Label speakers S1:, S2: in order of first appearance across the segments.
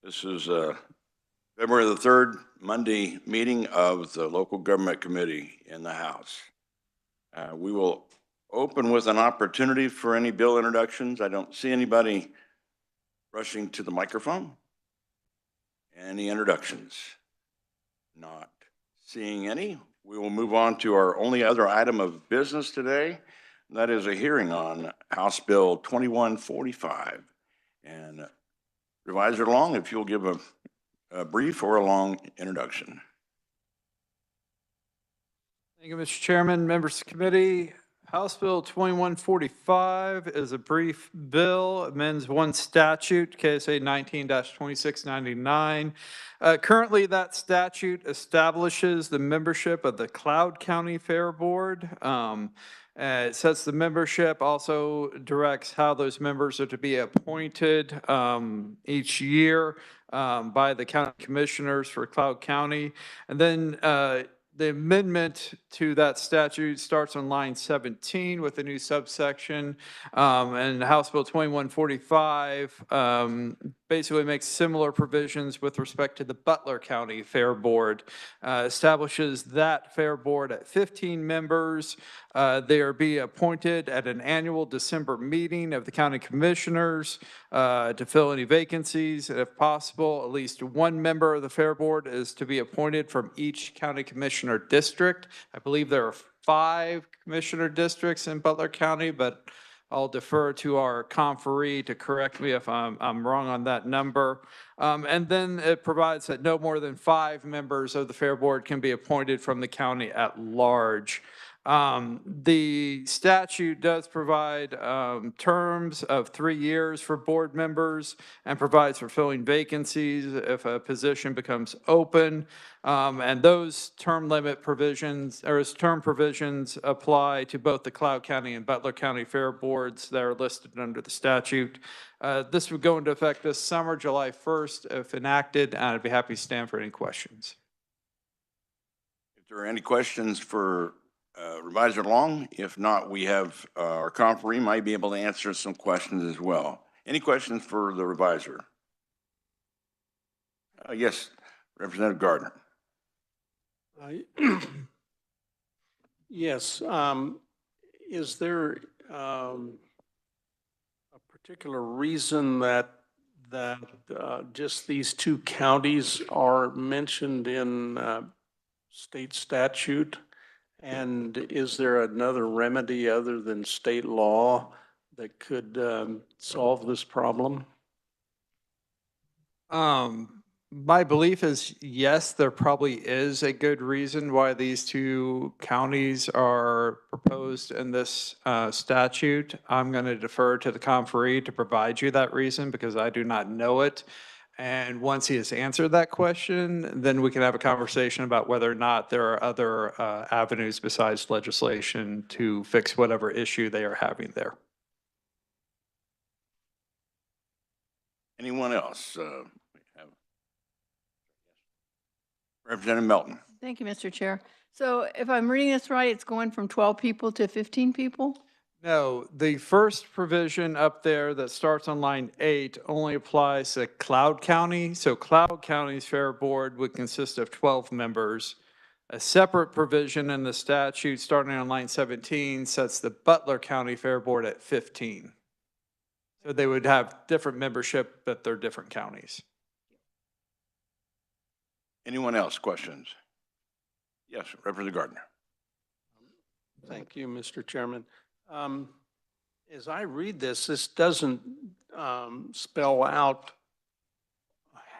S1: This is February the 3rd, Monday meeting of the Local Government Committee in the House. We will open with an opportunity for any bill introductions. I don't see anybody rushing to the microphone. Any introductions? Not seeing any. We will move on to our only other item of business today. And that is a hearing on House Bill 2145. And Revisor Long, if you'll give a brief or a long introduction.
S2: Thank you, Mr. Chairman, members of the committee. House Bill 2145 is a brief bill, amends one statute, KSA 19-2699. Currently, that statute establishes the membership of the Cloud County Fair Board. It sets the membership, also directs how those members are to be appointed each year by the county commissioners for Cloud County. And then the amendment to that statute starts on line 17 with a new subsection, and House Bill 2145 basically makes similar provisions with respect to the Butler County Fair Board, establishes that Fair Board at 15 members. They are be appointed at an annual December meeting of the county commissioners to fill any vacancies. If possible, at least one member of the Fair Board is to be appointed from each county commissioner district. I believe there are 5 commissioner districts in Butler County, but I'll defer to our conferee to correct me if I'm wrong on that number. And then it provides that no more than 5 members of the Fair Board can be appointed from the county at large. The statute does provide terms of 3 years for board members and provides for filling vacancies if a position becomes open. And those term limit provisions, or term provisions, apply to both the Cloud County and Butler County Fair Boards that are listed under the statute. This would go into effect this summer, July 1st, if enacted, and I'd be happy to stand for any questions.
S1: If there are any questions for Revisor Long, if not, we have our conferee might be able to answer some questions as well. Any questions for the revisor? Yes, Representative Gardner.
S3: Yes. Is there a particular reason that just these 2 counties are mentioned in state statute? And is there another remedy other than state law that could solve this problem?
S2: My belief is yes, there probably is a good reason why these 2 counties are proposed in this statute. I'm going to defer to the conferee to provide you that reason because I do not know it. And once he has answered that question, then we can have a conversation about whether or not there are other avenues besides legislation to fix whatever issue they are having there.
S1: Anyone else? Representative Melton.
S4: Thank you, Mr. Chair. So if I'm reading this right, it's going from 12 people to 15 people?
S2: No, the first provision up there that starts on line 8 only applies to Cloud County. So Cloud County's Fair Board would consist of 12 members. A separate provision in the statute starting on line 17 sets the Butler County Fair Board at 15. So they would have different membership, but they're different counties.
S1: Anyone else? Questions? Yes, Representative Gardner.
S3: Thank you, Mr. Chairman. As I read this, this doesn't spell out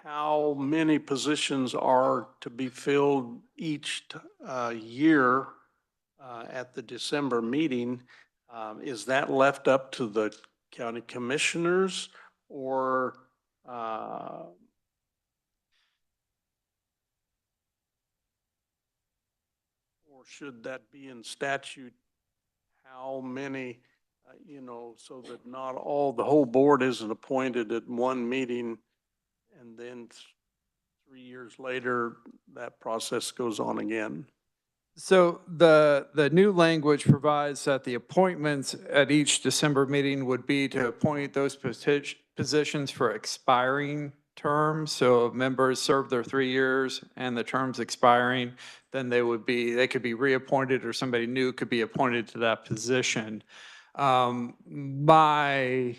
S3: how many positions are to be filled each year at the December meeting. Is that left up to the county commissioners, or should that be in statute? How many, so that not the whole board isn't appointed at one meeting and then 3 years later that process goes on again?
S2: So the new language provides that the appointments at each December meeting would be to appoint those positions for expiring terms. So if members serve their 3 years and the term's expiring, then they could be reappointed or somebody new could be appointed to that position. My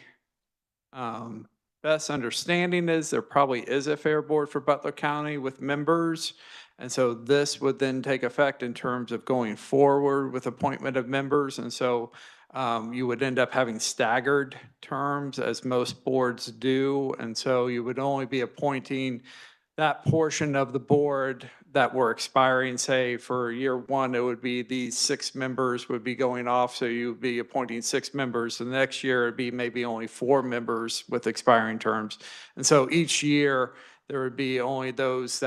S2: best understanding is there probably is a fair board for Butler County with members. And so this would then take effect in terms of going forward with appointment of members. And so you would end up having staggered terms as most boards do. And so you would only be appointing that portion of the board that were expiring, say for year one, it would be these 6 members would be going off. So you'd be appointing 6 members. The next year it'd be maybe only 4 members with expiring terms. And so each year there would be only those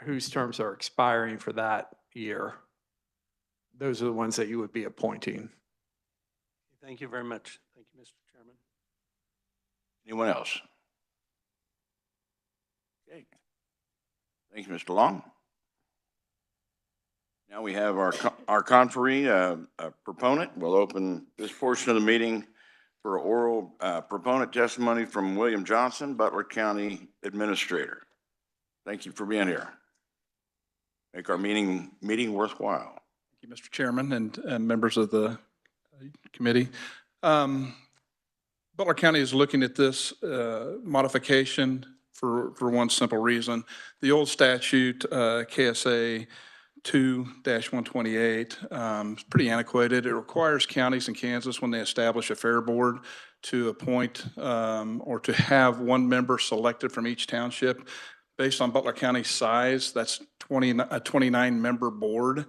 S2: whose terms are expiring for that year. Those are the ones that you would be appointing.
S3: Thank you very much. Thank you, Mr. Chairman.
S1: Anyone else? Okay. Thank you, Mr. Long. Now we have our conferee proponent. We'll open this portion of the meeting for oral proponent testimony from William Johnson, Butler County Administrator. Thank you for being here. Make our meeting worthwhile.
S5: Thank you, Mr. Chairman and members of the committee. Butler County is looking at this modification for one simple reason. The old statute, KSA 2-128, is pretty antiquated. It requires counties in Kansas, when they establish a fair board, to appoint or to have one member selected from each township. Based on Butler County's size, that's a 29-member board.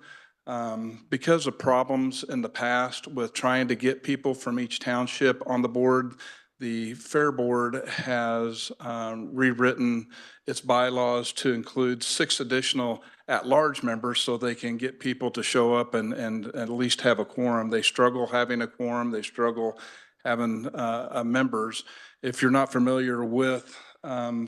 S5: Because of problems in the past with trying to get people from each township on the board, the Fair Board has rewritten its bylaws to include 6 additional at-large members so they can get people to show up and at least have a quorum. They struggle having a quorum. They struggle having members. If you're not familiar with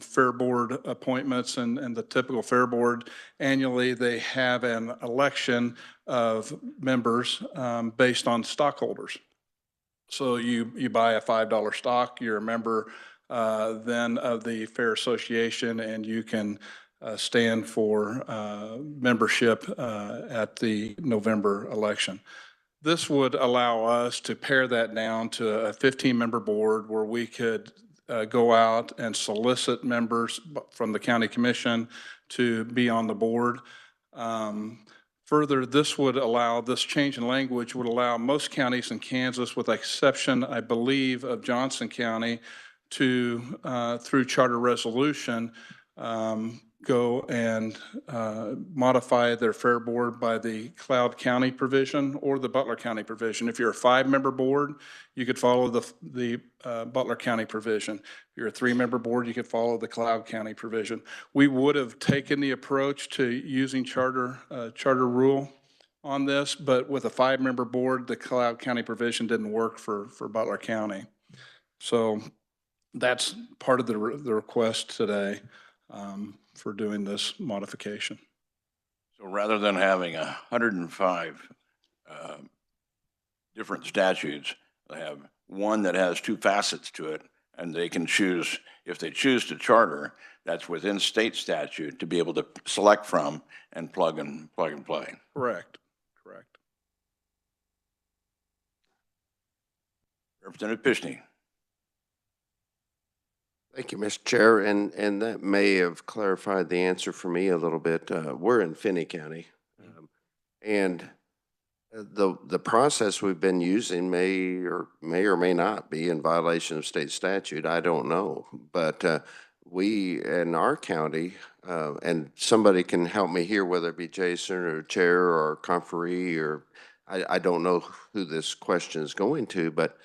S5: Fair Board appointments and the typical Fair Board, annually they have an election of members based on stockholders. So you buy a $5 stock, you're a member then of the Fair Association, and you can stand for membership at the November election. This would allow us to pare that down to a 15-member board where we could go out and solicit members from the county commission to be on the board. Further, this change in language would allow most counties in Kansas, with the exception, I believe, of Johnson County, to, through charter resolution, go and modify their fair board by the Cloud County provision or the Butler County provision. If you're a 5-member board, you could follow the Butler County provision. If you're a 3-member board, you could follow the Cloud County provision. We would have taken the approach to using charter rule on this, but with a 5-member board, the Cloud County provision didn't work for Butler County. So that's part of the request today for doing this modification.
S1: So rather than having 105 different statutes, they have one that has 2 facets to it, and they can choose, if they choose to charter, that's within state statute to be able to select from and plug and play.
S5: Correct.
S1: Representative Pishney.
S6: Thank you, Mr. Chair, and that may have clarified the answer for me a little bit. We're in Finney County, and the process we've been using may or may not be in violation of state statute. I don't know, but we in our county, and somebody can help me here, whether it be Jason or Chair or Conferee, or I don't know who this question is going to, but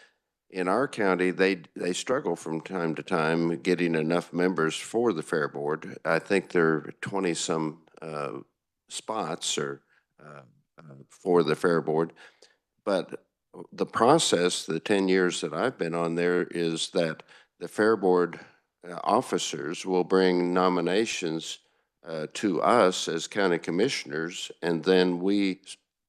S6: in our county, they struggle from time to time getting enough members for the Fair Board. I think there are 20-some spots or for the Fair Board. But the process, the 10 years that I've been on there, is that the Fair Board officers will bring nominations to us as county commissioners, and then we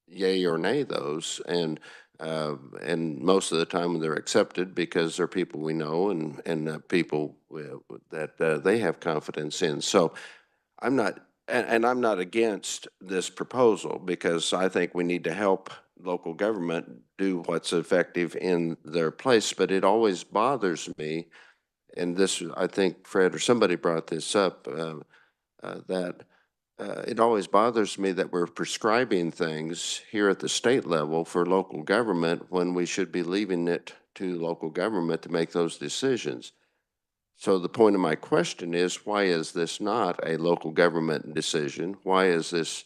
S6: yay or nay those. And And most of the time they're accepted because they're people we know and people that they have confidence in. So I'm not, and I'm not against this proposal because I think we need to help local government do what's effective in their place. But it always bothers me, and this, I think Fred or somebody brought this up, that it always bothers me that we're prescribing things here at the state level for local government when we should be leaving it to local government to make those decisions. So the point of my question is, why is this not a local government decision? Why is this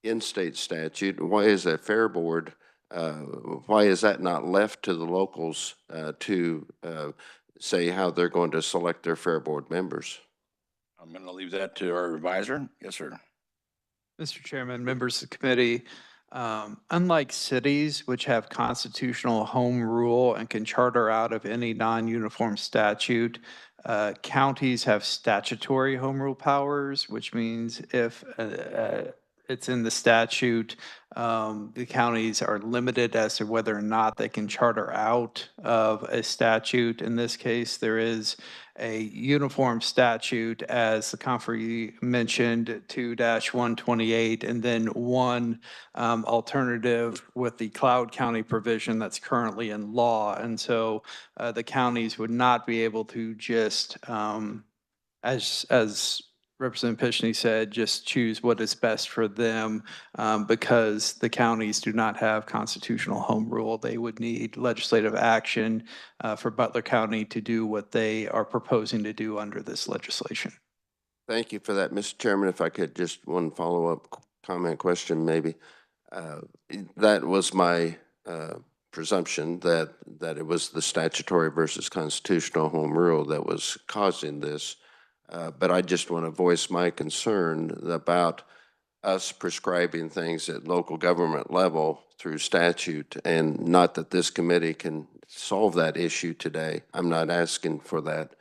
S6: in state statute? Why is that fair board? Why is that not left to the locals to say how they're going to select their fair board members?
S1: I'm going to leave that to our advisor. Yes, sir.
S2: Mr. Chairman, members of the committee, unlike cities which have constitutional home rule and can charter out of any non-uniform statute, counties have statutory home rule powers, which means if it's in the statute, the counties are limited as to whether or not they can charter out of a statute. In this case, there is a uniform statute, as the conferee mentioned, 2-128, and then one alternative with the Cloud County provision that's currently in law. And so the counties would not be able to just, as Representative Pishney said, just choose what is best for them because the counties do not have constitutional home rule. They would need legislative action for Butler County to do what they are proposing to do under this legislation.
S6: Thank you for that, Mr. Chairman. If I could, just one follow-up comment question, maybe. That was my presumption that it was the statutory versus constitutional home rule that was causing this. But I just want to voice my concern about us prescribing things at local government level through statute, and not that this committee can solve that issue today. I'm not asking for that,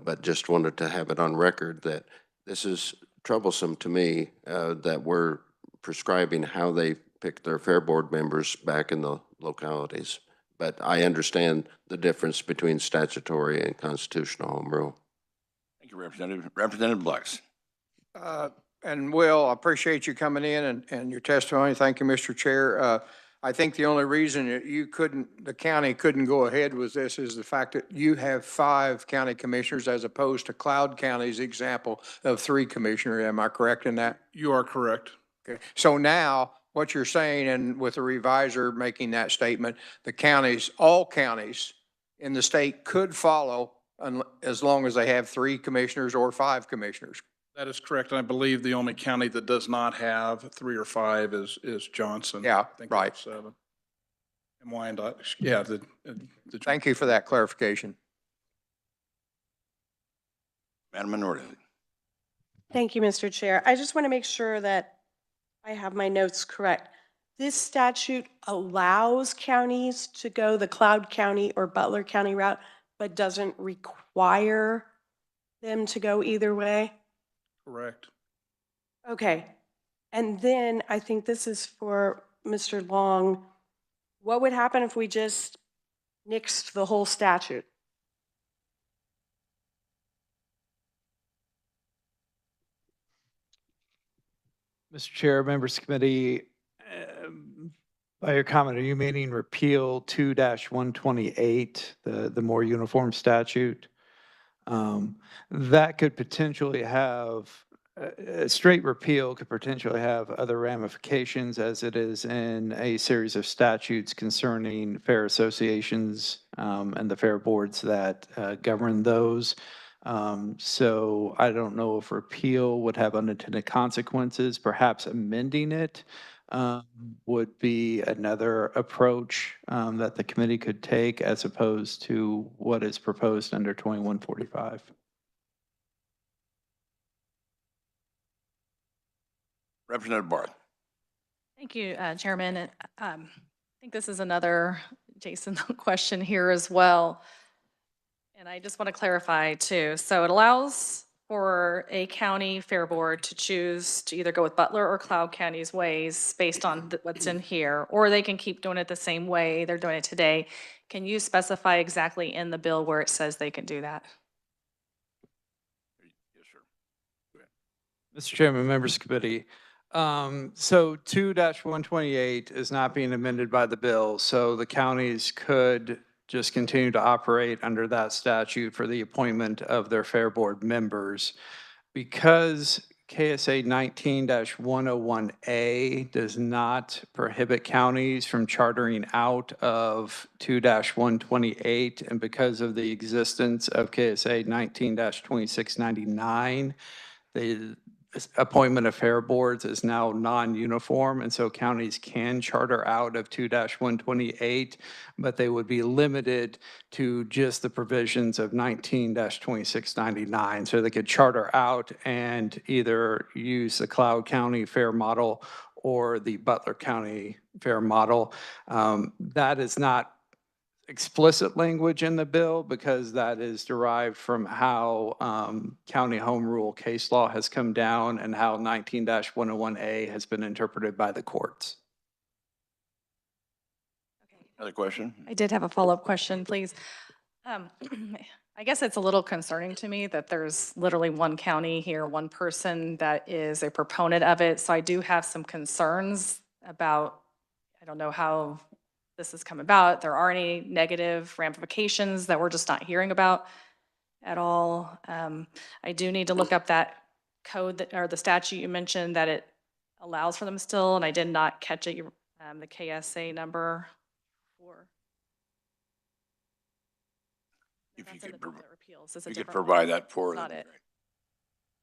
S6: but just wanted to have it on record that this is troublesome to me, that we're prescribing how they pick their fair board members back in the localities. But I understand the difference between statutory and constitutional home rule.
S1: Thank you, Representative. Representative Blacks.
S7: And Will, I appreciate you coming in and your testimony. Thank you, Mr. Chair. I think the only reason that the county couldn't go ahead with this is the fact that you have 5 county commissioners as opposed to Cloud County's example of 3 commissioners. Am I correct in that?
S5: You are correct.
S7: Okay. So now what you're saying, and with the revisor making that statement, the counties, all counties in the state could follow as long as they have 3 commissioners or 5 commissioners.
S5: That is correct. And I believe the only county that does not have 3 or 5 is Johnson.
S7: Yeah,
S5: I think
S7: right.
S5: 7. And Wyandotte, yeah.
S7: Thank you for that clarification.
S1: Madam Minority.
S8: Thank you, Mr. Chair. I just want to make sure that I have my notes correct. This statute allows counties to go the Cloud County or Butler County route, but doesn't require them to go either way?
S5: Correct.
S8: Okay. And then I think this is for Mr. Long. What would happen if we just nixed the whole statute?
S2: Mr. Chair, members of the committee, by your comment, are you meaning repeal 2-128, the more uniform statute? That could potentially have, a straight repeal could potentially have other ramifications, as it is in a series of statutes concerning fair associations and the fair boards that govern those. So I don't know if repeal would have unintended consequences. Perhaps amending it would be another approach that the committee could take, as opposed to what is proposed under 2145.
S1: Representative Barth.
S9: Thank you, Chairman. And, I think this is another Jason question here as well. And I just want to clarify too. So it allows for a county fair board to choose to either go with Butler or Cloud County's ways based on what's in here, or they can keep doing it the same way they're doing it today. Can you specify exactly in the bill where it says they can do that?
S1: Yes, sir.
S2: Mr. Chairman, members of the committee. So 2-128 is not being amended by the bill, so the counties could just continue to operate under that statute for the appointment of their fair board members. Because KSA 19-101A does not prohibit counties from chartering out of 2-128, and because of the existence of KSA 19-2699, the appointment of fair boards is now non-uniform, and so counties can charter out of 2-128, but they would be limited to just the provisions of 19-2699. So they could charter out and either use the Cloud County fair model or the Butler County fair model. That is not explicit language in the bill because that is derived from how county home rule case law has come down and how 19-101A has been interpreted by the courts.
S1: Another question?
S9: I did have a follow-up question, please. I guess it's a little concerning to me that there's literally one county here, one person that is a proponent of it. So I do have some concerns about, I don't know how this has come about. There are any negative ramifications that we're just not hearing about at all. I do need to look up that code that, or the statute you mentioned that it allows for them still, and I did not catch it, the KSA number for.
S1: If you
S9: That's in
S1: could,
S9: the Butler Appeals. It's a
S1: you could
S9: different
S1: provide
S9: one.
S1: that for
S9: Not
S1: them.
S9: it.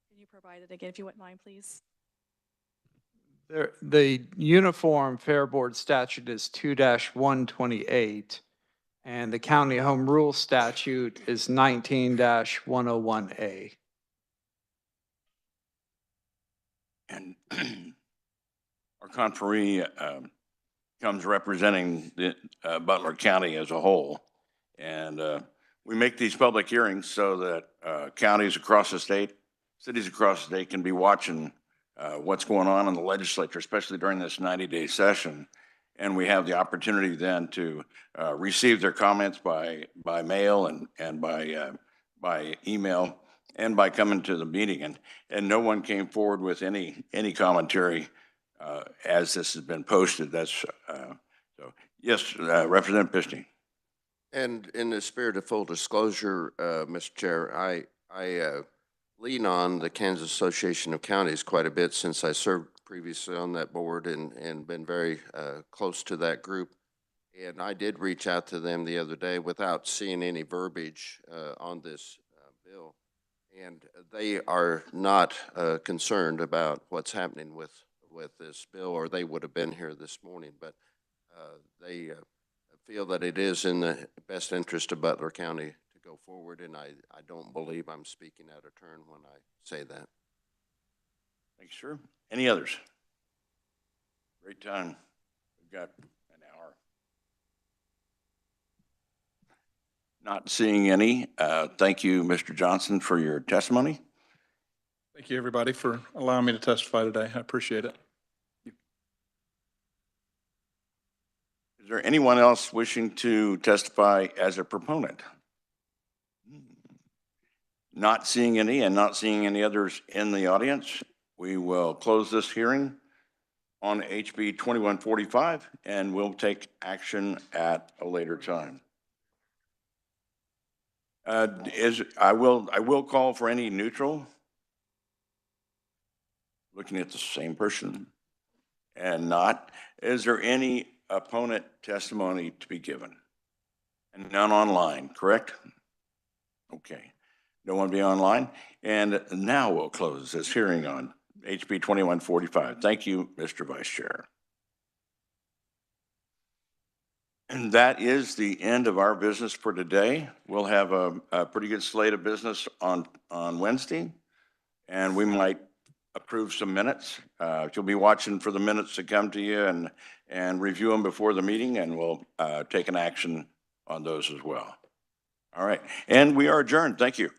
S9: Can you provide it again if you wouldn't mind, please?
S2: The uniform fair board statute is 2-128, and the county home rule statute is 19-101A.
S1: And our conferee comes representing the Butler County as a whole. And we make these public hearings so that counties across the state, cities across the state can be watching what's going on in the legislature, especially during this 90-day session. And we have the opportunity then to receive their comments by mail and by email and by coming to the meeting. And no one came forward with any commentary as this has been posted. That's so. Yes, Representative Pishney.
S6: And in the spirit of full disclosure, Mr. Chair, I lean on the Kansas Association of Counties quite a bit since I served previously on that board and been very close to that group. And I did reach out to them the other day without seeing any verbiage on this bill. And they are not concerned about what's happening with this bill, or they would have been here this morning. But they feel that it is in the best interest of Butler County to go forward, and I don't believe I'm speaking out of turn when I say that.
S1: Thanks, sir. Any others? Great time. We've got an hour. Not seeing any. Thank you, Mr. Johnson, for your testimony.
S5: Thank you, everybody, for allowing me to testify today. I appreciate it.
S1: Is there anyone else wishing to testify as a proponent? Not seeing any and not seeing any others in the audience, we will close this hearing on HB 2145 and we'll take action at a later time. I will call for any neutral. Looking at the same person and not. Is there any opponent testimony to be given? And none online, correct? Okay. No one be online. And now we'll close this hearing on HB 2145. Thank you, Mr. Vice Chair. And that is the end of our business for today. We'll have a pretty good slate of business on Wednesday, and we might approve some minutes. You'll be watching for the minutes to come to you and review them before the meeting, and we'll take an action on those as well. All right, and we are adjourned. Thank you.